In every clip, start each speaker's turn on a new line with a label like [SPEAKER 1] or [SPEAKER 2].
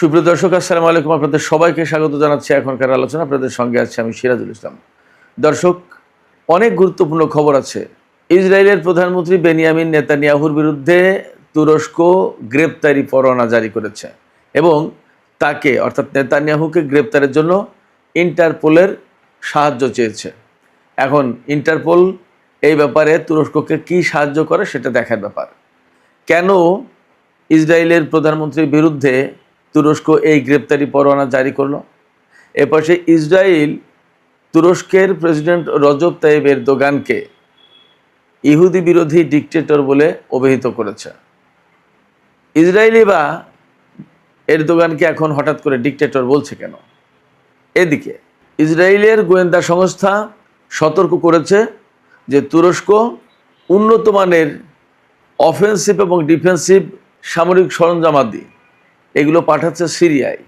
[SPEAKER 1] সুপ্রিয় দর্শক, আসসালামু আলাইকুম। আপনাদের সবাইকে স্বাগত জানাচ্ছি এখনকার আলোচনা। আপনাদের সঙ্গে আছি আমি সিরাজুল ইসলাম। দর্শক, অনেক গুরুত্বপূর্ণ খবর আছে। ইসরায়েলের প্রধানমন্ত্রী বেনিয়ামিন নেতানিয়াহুর বিরুদ্ধে তুরস্ক গ্রেপ্তারি পরোয়ানা জারি করেছে এবং তাকে অর্থাৎ নেতানিয়াহুকে গ্রেপ্তারের জন্য ইন্টারপোলের সাহায্য চেয়েছে। এখন ইন্টারপোল এই ব্যাপারে তুরস্ককে কি সাহায্য করে সেটা দেখার ব্যাপার। কেন ইসরায়েলের প্রধানমন্ত্রীর বিরুদ্ধে তুরস্ক এই গ্রেপ্তারি পরোয়ানা জারি করলো? এপাশে ইসরায়েল তুরস্কের প্রেসিডেন্ট রজব তাইয়িপ এরদোগানকে ইহুদি বিরোধী ডিকটেটর বলে অভিহিত করেছে। ইসরায়েলি বা এরদোগানকে এখন হঠাৎ করে ডিকটেটর বলছে কেন? এদিকে ইসরায়েলের গোয়েন্দা সংস্থা সতর্ক করেছে যে তুরস্ক উন্নত মানের অফেন্সিভ এবং ডিফেন্সিভ সামরিক সরঞ্জামাদি এগুলো পাঠাচ্ছে সিরিয়ায়।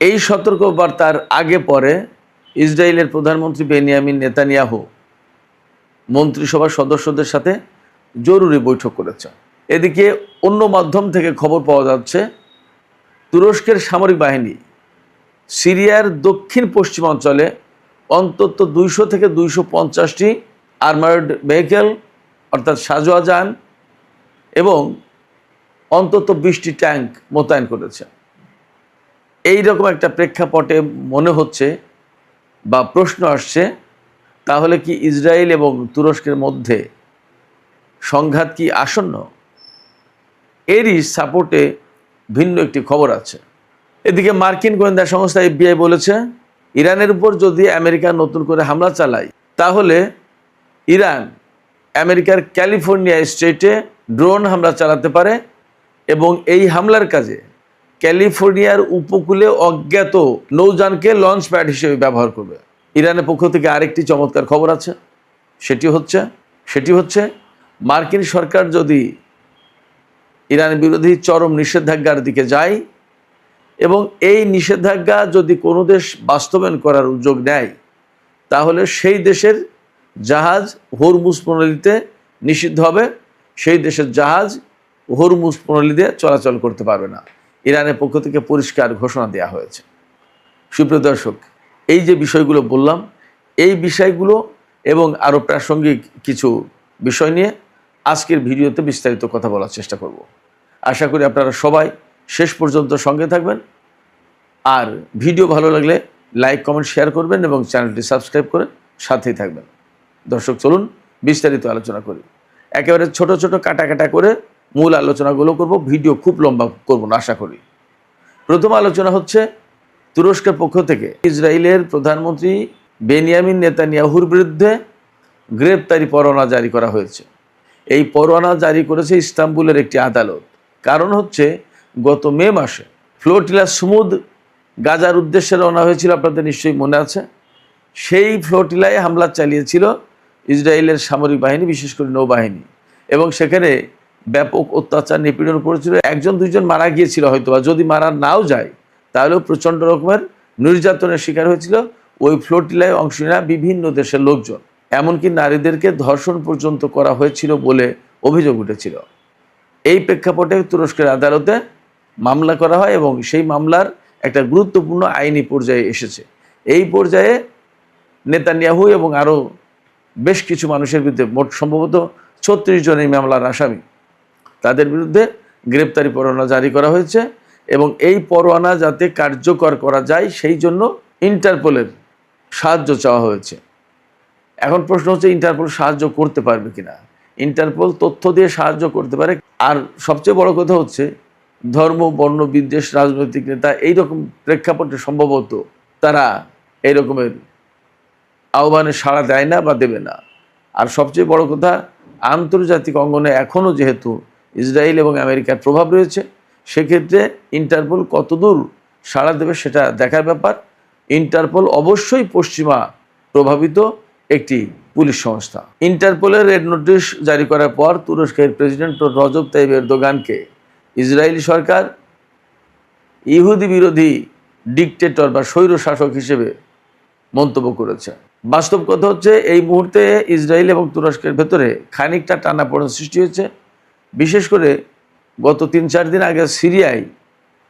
[SPEAKER 1] এই সতর্কবার্তার আগে পরে ইসরায়েলের প্রধানমন্ত্রী বেনিয়ামিন নেতানিয়াহু মন্ত্রিসভার সদস্যদের সাথে জরুরি বৈঠক করেছে। এদিকে অন্য মাধ্যম থেকে খবর পাওয়া যাচ্ছে তুরস্কের সামরিক বাহিনী সিরিয়ার দক্ষিণ পশ্চিমাঞ্চলে অন্তত 200 থেকে 250টি আর্মার্ড ভেহিকেল অর্থাৎ সাঁজোয়া যান এবং অন্তত 20টি ট্যাঙ্ক মোতায়েন করেছে। এই রকম একটা প্রেক্ষাপটে মনে হচ্ছে বা প্রশ্ন আসছে, তাহলে কি ইসরায়েল এবং তুরস্কের মধ্যে সংঘাত কি আসন্ন? এরই সাপোর্টে ভিন্ন একটি খবর আছে। এদিকে মার্কিন গোয়েন্দা সংস্থা FBI বলেছে, ইরানের উপর যদি আমেরিকা নতুন করে হামলা চালায় তাহলে ইরান আমেরিকার ক্যালিফোর্নিয়া স্টেটে ড্রোন হামলা চালাতে পারে এবং এই হামলার কাজে ক্যালিফোর্নিয়ার উপকূলে অজ্ঞাত নৌযানকে লঞ্চ প্যাড হিসেবে ব্যবহার করবে। ইরানের পক্ষ থেকে আরেকটি চমৎকার খবর আছে, সেটি হচ্ছে মার্কিন সরকার যদি ইরান বিরোধী চরম নিষেধাজ্ঞার দিকে যায় এবং এই নিষেধাজ্ঞা যদি কোনো দেশ বাস্তবায়ন করার উদ্যোগ নেয় তাহলে সেই দেশের জাহাজ হরমুজ প্রণালীতে নিষিদ্ধ হবে, সেই দেশের জাহাজ হরমুজ প্রণালীতে চলাচল করতে পারবে না। ইরানের পক্ষ থেকে পরিষ্কার ঘোষণা দেওয়া হয়েছে। সুপ্রিয় দর্শক, এই যে বিষয়গুলো বললাম, এই বিষয়গুলো এবং আরও প্রাসঙ্গিক কিছু বিষয় নিয়ে আজকের ভিডিওতে বিস্তারিত কথা বলার চেষ্টা করব। আশা করি আপনারা সবাই শেষ পর্যন্ত সঙ্গে থাকবেন। আর ভিডিও ভালো লাগলে লাইক, কমেন্ট, শেয়ার করবেন এবং চ্যানেলটি সাবস্ক্রাইব করে সাথেই থাকবেন। দর্শক, চলুন বিস্তারিত আলোচনা করি। একেবারে ছোট ছোট কাটা করে মূল আলোচনাগুলো করব, ভিডিও খুব লম্বা করব না আশা করি। প্রথম আলোচনা হচ্ছে তুরস্কের পক্ষ থেকে ইসরায়েলের প্রধানমন্ত্রী বেনিয়ামিন নেতানিয়াহুর বিরুদ্ধে গ্রেপ্তারি পরোয়ানা জারি করা হয়েছে। এই পরোয়ানা জারি করেছে ইস্তাম্বুলের একটি আদালত। কারণ হচ্ছে গত মে মাসে ফ্লোটিলা সুমুদ গাজার উদ্দেশ্যে রওনা হয়েছিল, আপনাদের নিশ্চয়ই মনে আছে। সেই ফ্লোটিলায় হামলা চালিয়েছিল ইসরায়েলের সামরিক বাহিনী, বিশেষ করে নৌবাহিনী, এবং সেখানে ব্যাপক অত্যাচার নিপীড়ন করেছিল। 1-2জন মারা গিয়েছিল হয়তো, বা যদি মারা নাও যায় তাহলেও প্রচণ্ড রকমের নির্যাতনের শিকার হয়েছিল ওই ফ্লোটিলায় অংশ নেওয়া বিভিন্ন দেশের লোকজন। এমনকি নারীদেরকে ধর্ষণ পর্যন্ত করা হয়েছিল বলে অভিযোগ উঠেছিল। এই প্রেক্ষাপটে তুরস্কের আদালতে মামলা করা হয় এবং সেই মামলার একটা গুরুত্বপূর্ণ আইনি পর্যায়ে এসেছে। এই পর্যায়ে নেতানিয়াহু এবং আরও বেশ কিছু মানুষের বিরুদ্ধে, মোট সম্ভবত 36 জন এই মামলার আসামি, তাদের বিরুদ্ধে গ্রেপ্তারি পরোয়ানা জারি করা হয়েছে এবং এই পরোয়ানা যাতে কার্যকর করা যায় সেই জন্য ইন্টারপোলের সাহায্য চাওয়া হয়েছে। এখন প্রশ্ন হচ্ছে ইন্টারপোল সাহায্য করতে পারবে কিনা। ইন্টারপোল তথ্য দিয়ে সাহায্য করতে পারে। আর সবচেয়ে বড় কথা হচ্ছে ধর্ম, বর্ণ, বিদ্বেষ, রাজনৈতিক নেতা এইরকম প্রেক্ষাপটে সম্ভবত তারা এই রকমের আহ্বানে সাড়া দেয় না বা দেবে না। আর সবচেয়ে বড় কথা, আন্তর্জাতিক অঙ্গনে এখনও যেহেতু ইসরায়েল এবং আমেরিকার প্রভাব রয়েছে, সেক্ষেত্রে ইন্টারপোল কতদূর সাড়া দেবে সেটা দেখার ব্যাপার। ইন্টারপোল অবশ্যই পশ্চিমা প্রভাবিত একটি পুলিশ সংস্থা। ইন্টারপোলের রেড নোটিশ জারি করার পর তুরস্কের প্রেসিডেন্ট রজব তাইয়িপ এরদোগানকে ইসরায়েলি সরকার ইহুদি বিরোধী ডিকটেটর বা স্বৈর শাসক হিসেবে মন্তব্য করেছে। বাস্তব কথা হচ্ছে এই মুহূর্তে ইসরায়েল এবং তুরস্কের ভেতরে খানিকটা টানাপোড়েন সৃষ্টি হয়েছে। বিশেষ করে গত 3-4 দিন আগে সিরিয়ায়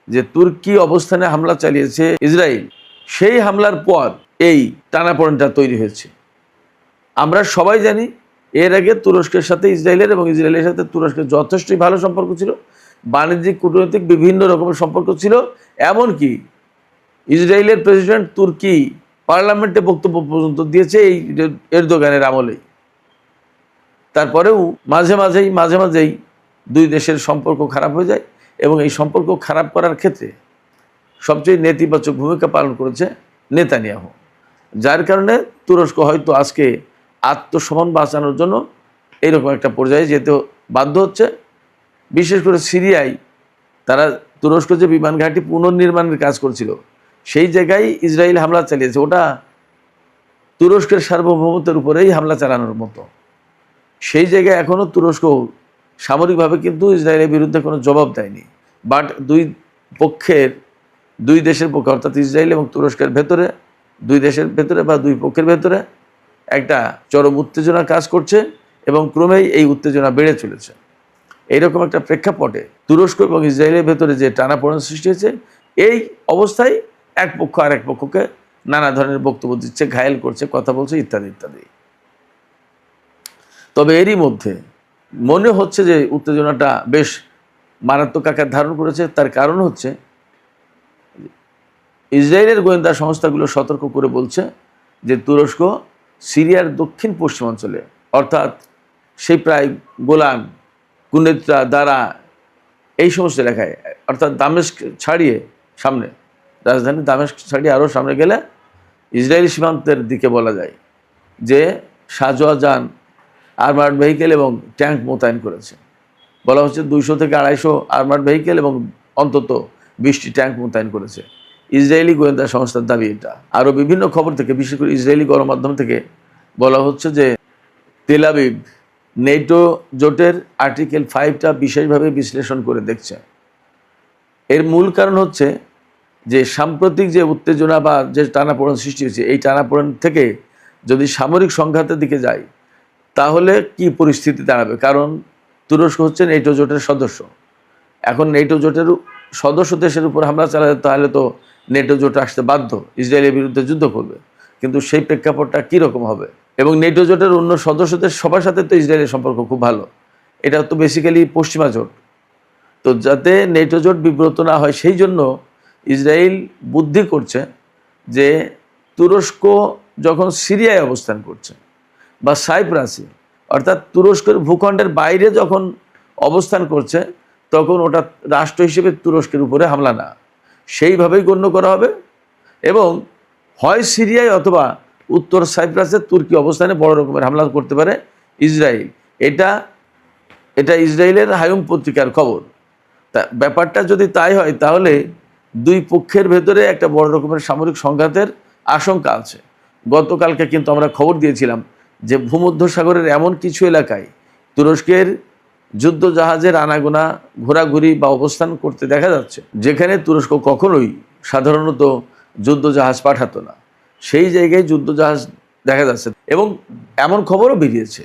[SPEAKER 1] যে তুর্কি অবস্থানে হামলা চালিয়েছে ইসরায়েল, সেই হামলার পর এই টানাপোড়েনটা তৈরি হয়েছে। আমরা সবাই জানি এর আগে তুরস্কের সাথে ইসরায়েলের এবং ইসরায়েলের সাথে তুরস্কের যথেষ্টই ভালো সম্পর্ক ছিল, বাণিজ্যিক কূটনৈতিক বিভিন্ন রকমের সম্পর্ক ছিল। এমনকি ইসরায়েলের প্রেসিডেন্ট তুর্কি পার্লামেন্টে বক্তব্য পর্যন্ত দিয়েছে এই এরদোগানের আমলেই। তারপরেও মাঝে মাঝেই দুই দেশের সম্পর্ক খারাপ হয়ে যায় এবং এই সম্পর্ক খারাপ করার ক্ষেত্রে সবচেয়ে নেতিবাচক ভূমিকা পালন করেছে নেতানিয়াহু, যার কারণে তুরস্ক হয়তো আজকে আত্মসম্মান বাঁচানোর জন্য এইরকম একটা পর্যায়ে যেতে বাধ্য হচ্ছে। বিশেষ করে সিরিয়ায় তারা তুরস্ক যে বিমান ঘাঁটি পুনর্নির্মাণের কাজ করছিল, সেই জায়গায় ইসরায়েল হামলা চালিয়েছে। ওটা তুরস্কের সার্বভৌমত্বের উপরেই হামলা চালানোর মতো। সেই জায়গায় এখনও তুরস্ক সামরিকভাবে কিন্তু ইসরায়েলের বিরুদ্ধে কোনো জবাব দেয়নি। বাট দুই দেশের পক্ষে অর্থাৎ ইসরায়েল এবং তুরস্কের ভেতরে, দুই দেশের ভেতরে বা দুই পক্ষের ভেতরে একটা চরম উত্তেজনা কাজ করছে এবং ক্রমেই এই উত্তেজনা বেড়ে চলেছে। এইরকম একটা প্রেক্ষাপটে তুরস্ক এবং ইসরায়েলের ভেতরে যে টানাপোড়েন সৃষ্টি হয়েছে, এই অবস্থায় এক পক্ষ আর এক পক্ষকে নানা ধরনের বক্তব্য দিচ্ছে, ঘায়েল করছে, কথা বলছে, ইত্যাদি ইত্যাদি। তবে এরই মধ্যে মনে হচ্ছে যে উত্তেজনাটা বেশ মারাত্মক আকার ধারণ করেছে। তার কারণ হচ্ছে ইসরায়েলের গোয়েন্দা সংস্থাগুলো সতর্ক করে বলছে যে তুরস্ক সিরিয়ার দক্ষিণ পশ্চিমাঞ্চলে, অর্থাৎ সেই প্রায় গোলান, কুনেত্রা, দারা, এই সমস্ত এলাকায়, অর্থাৎ দামেস্ক ছাড়িয়ে সামনে, রাজধানী দামেস্ক ছাড়িয়ে আরও সামনে গেলে ইসরায়েলি সীমান্তের দিকে বলা যায় যে সাজোয়া যান, আর্মার্ড ভেহিকেল এবং ট্যাঙ্ক মোতায়েন করেছে। বলা হচ্ছে 200 থেকে 250 আর্মার্ড ভেহিকেল এবং অন্তত 20টি ট্যাঙ্ক মোতায়েন করেছে ইসরায়েলি গোয়েন্দা সংস্থার দাবি এটা। আরও বিভিন্ন খবর থেকে, বিশেষ করে ইসরায়েলি গণমাধ্যম থেকে বলা হচ্ছে যে তেল আবিব নেটো জোটের আর্টিকেল 5টা বিশেষভাবে বিশ্লেষণ করে দেখছে। এর মূল কারণ হচ্ছে যে সাম্প্রতিক যে উত্তেজনা বা যে টানাপোড়েন সৃষ্টি হয়েছে, এই টানাপোড়েন থেকে যদি সামরিক সংঘাতের দিকে যায় তাহলে কি পরিস্থিতি দাঁড়াবে। কারণ তুরস্ক হচ্ছে নেটো জোটের সদস্য। এখন নেটো জোটের সদস্য দেশের উপর হামলা চালালে তাহলে তো নেটো জোট আসতে বাধ্য, ইসরায়েলের বিরুদ্ধে যুদ্ধ করবে। কিন্তু সেই প্রেক্ষাপটটা কীরকম হবে? এবং নেটো জোটের অন্য সদস্যদের সবার সাথে তো ইসরায়েলের সম্পর্ক খুব ভালো, এটা তো বেসিক্যালি পশ্চিমা জোট। তো যাতে নেটো জোট বিব্রত না হয় সেই জন্য ইসরায়েল বুদ্ধি করছে যে তুরস্ক যখন সিরিয়ায় অবস্থান করছে বা সাইপ্রাসে, অর্থাৎ তুরস্কের ভূখণ্ডের বাইরে যখন অবস্থান করছে, তখন ওটা রাষ্ট্র হিসেবে তুরস্কের উপরে হামলা না, সেইভাবেই গণ্য করা হবে। এবং হয় সিরিয়ায় অথবা উত্তর সাইপ্রাসের তুর্কি অবস্থানে বড় রকমের হামলা করতে পারে ইসরায়েল। এটা ইসরায়েলের হায়ুম পত্রিকার খবর। তা ব্যাপারটা যদি তাই হয় তাহলে দুই পক্ষের ভেতরে একটা বড় রকমের সামরিক সংঘাতের আশঙ্কা আছে। গতকালকে কিন্তু আমরা খবর দিয়েছিলাম যে ভূমধ্যসাগরের এমন কিছু এলাকায় তুরস্কের যুদ্ধ জাহাজের আনাগোনা, ঘোরাঘুরি বা অবস্থান করতে দেখা যাচ্ছে, যেখানে তুরস্ক কখনোই সাধারণত যুদ্ধ জাহাজ পাঠাতো না, সেই জায়গায় যুদ্ধ জাহাজ দেখা যাচ্ছে। এবং এমন খবরও বেরিয়েছে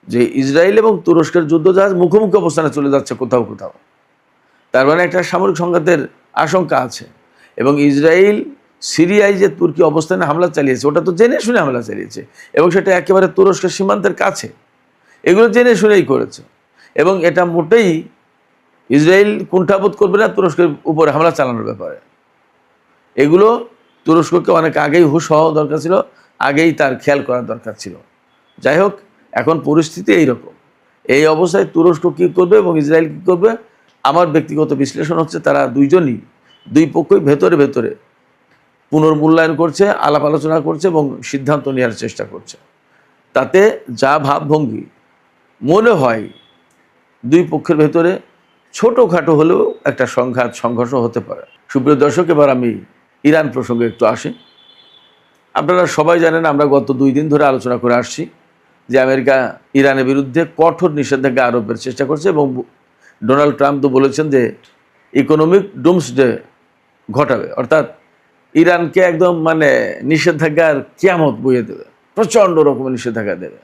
[SPEAKER 1] যে ইসরায়েল এবং তুরস্কের যুদ্ধ জাহাজ মুখোমুখি অবস্থানে চলে যাচ্ছে কোথাও কোথাও। তার মানে একটা সামরিক সংঘাতের আশঙ্কা আছে। এবং ইসরায়েল সিরিয়ায় যে তুর্কি অবস্থানে হামলা চালিয়েছে, ওটা তো জেনে শুনে হামলা চালিয়েছে এবং সেটা একেবারে তুরস্কের সীমান্তের কাছে, এগুলো জেনে শুনেই করেছে। এবং এটা মোটেই ইসরায়েল কুণ্ঠাবোধ করবে না তুরস্কের উপরে হামলা চালানোর ব্যাপারে। এগুলো তুরস্ককে অনেক আগেই হুঁশ হওয়া দরকার ছিল, আগেই তার খেয়াল করার দরকার ছিল। যাই হোক, এখন পরিস্থিতি এইরকম। এই অবস্থায় তুরস্ক কী করবে এবং ইসরায়েল কী করবে, আমার ব্যক্তিগত বিশ্লেষণ হচ্ছে তারা দুই পক্ষই ভেতরে ভেতরে পুনর্মূল্যায়ন করছে, আলাপ আলোচনা করছে এবং সিদ্ধান্ত নেওয়ার চেষ্টা করছে। তাতে যা ভাবভঙ্গি মনে হয় দুই পক্ষের ভেতরে ছোটোখাটো হলেও একটা সংঘর্ষ হতে পারে। সুপ্রিয় দর্শক, এবার আমি ইরান প্রসঙ্গে একটু আসি। আপনারা সবাই জানেন, আমরা গত 2 দিন ধরে আলোচনা করে আসছি যে আমেরিকা ইরানের বিরুদ্ধে কঠোর নিষেধাজ্ঞা আরোপের চেষ্টা করছে এবং ডোনাল্ড ট্রাম্প তো বলেছেন যে ইকোনমিক ডুমসডে ঘটাবে, অর্থাৎ ইরানকে একদম নিষেধাজ্ঞার কিয়ামত বইয়ে দেবে, প্রচণ্ড রকমের নিষেধাজ্ঞা দেবে।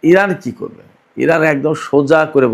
[SPEAKER 1] ইরান কি করবে? ইরান একদম সোজা করে